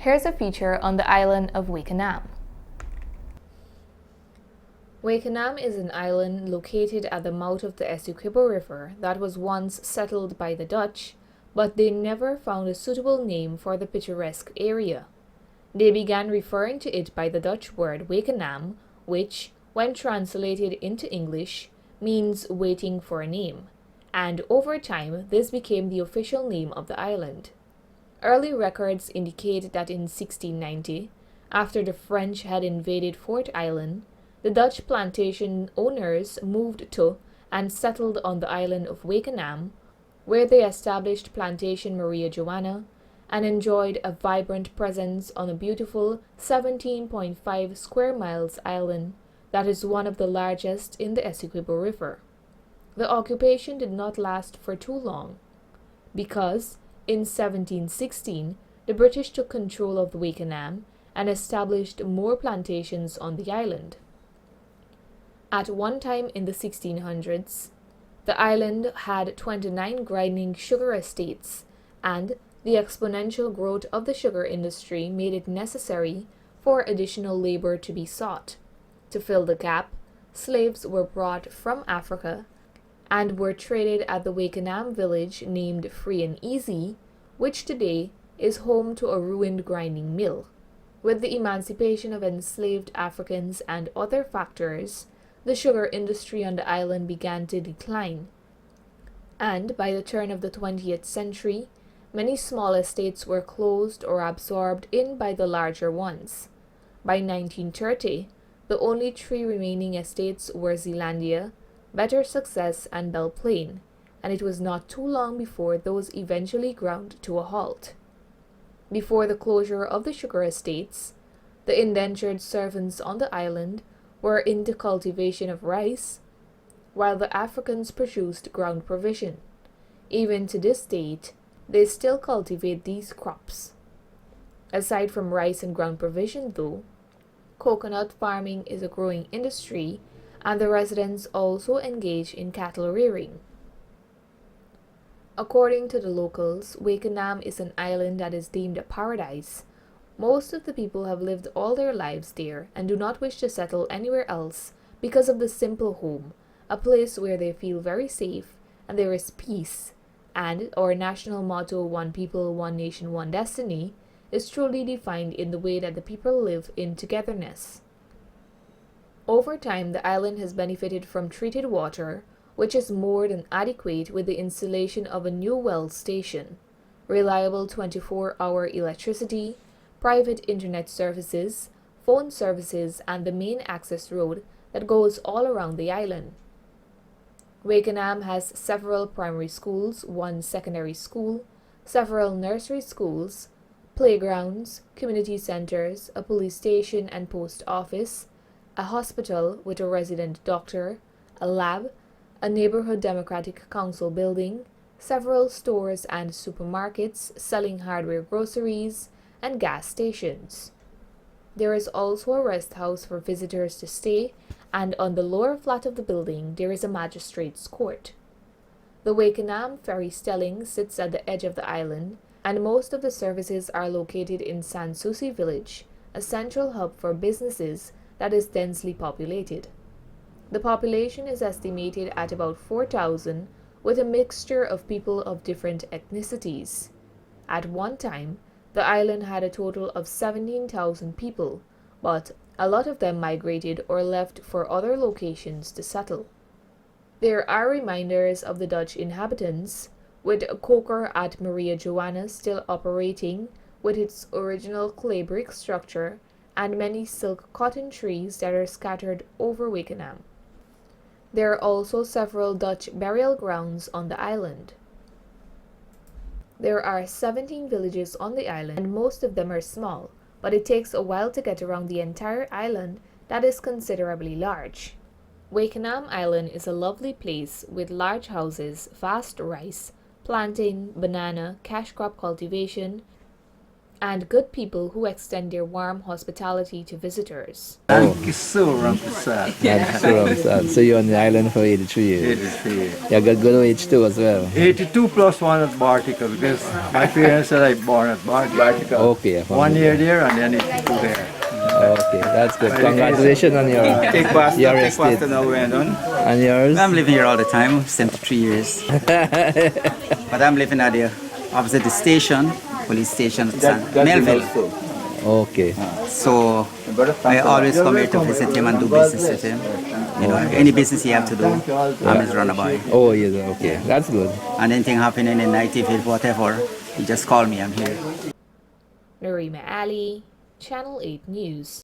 Here's a feature on the island of Wakenaam. Wakenaam is an island located at the mouth of the Essequibo River that was once settled by the Dutch, but they never found a suitable name for the picturesque area. They began referring to it by the Dutch word Wakenaam, which, when translated into English, means waiting for a name, and over time this became the official name of the island. Early records indicate that in 1690, after the French had invaded Fort Island, the Dutch plantation owners moved to and settled on the island of Wakenaam, where they established Plantation Maria Joanna and enjoyed a vibrant presence on a beautiful 17.5 square miles island that is one of the largest in the Essequibo River. The occupation did not last for too long, because in 1716 the British took control of Wakenaam and established more plantations on the island. At one time in the 1600s, the island had 29 grinding sugar estates, and the exponential growth of the sugar industry made it necessary for additional labor to be sought. To fill the gap, slaves were brought from Africa and were traded at the Wakenaam village named Free and Easy, which today is home to a ruined grinding mill. With the emancipation of enslaved Africans and other factors, the sugar industry on the island began to decline, and by the turn of the 20th century, many small estates were closed or absorbed in by the larger ones. By 1930, the only three remaining estates were Zealandia, Better Success, and Belle Plaine, and it was not too long before those eventually ground to a halt. Before the closure of the sugar estates, the indentured servants on the island were into cultivation of rice, while the Africans produced ground provision. Even to this date, they still cultivate these crops. Aside from rice and ground provision, though, coconut farming is a growing industry, and the residents also engage in cattle rearing. According to the locals, Wakenaam is an island that is deemed a paradise. Most of the people have lived all their lives there and do not wish to settle anywhere else because of the simple home, a place where they feel very safe and there is peace, and our national motto, One People, One Nation, One Destiny, is truly defined in the way that the people live in togetherness. Over time, the island has benefited from treated water, which is more than adequate with the installation of a new well station, reliable 24-hour electricity, private internet services, phone services, and the main access road that goes all around the island. Wakenaam has several primary schools, one secondary school, several nursery schools, playgrounds, community centers, a police station and post office, a hospital with a resident doctor, a lab, a neighborhood democratic council building, several stores and supermarkets selling hardware, groceries, and gas stations. There is also a rest house for visitors to stay, and on the lower flat of the building there is a magistrate's court. The Wakenaam ferry stelling sits at the edge of the island, and most of the services are located in Sanssouci village, a central hub for businesses that is densely populated. The population is estimated at about 4,000, with a mixture of people of different ethnicities. At one time, the island had a total of 17,000 people, but a lot of them migrated or left for other locations to settle. There are reminders of the Dutch inhabitants, with a coker at Maria Joanna still operating with its original clay brick structure, and many silk cotton trees that are scattered over Wakenaam. There are also several Dutch burial grounds on the island. There are 17 villages on the island, and most of them are small, but it takes a while to get around the entire island that is considerably large. Wakenaam Island is a lovely place with large houses, vast rice, plantain, banana, cash crop cultivation, and good people who extend their warm hospitality to visitors. Thank you so Ramprasad. That's true. So you're on the island for 83 years. 83. You got good wage too as well. 82 plus 1 at Bartica because my parents said I born at Bartica. Okay. 1 year there and then 82 there. Okay, that's good. Congratulations on your Take pasta, your take estate. pasta now we're done. And yours? I'm living here all the time, 73 years. But I'm living at the opposite the station, police station at Melville. Okay. So I always come here to visit him and do business with him. You know, any business he have to do, I'm his runabout. Oh, yes. Okay, that's good. And anything happening in night, if it whatever, you just call me, I'm here. Narima Ali, Channel 8 News.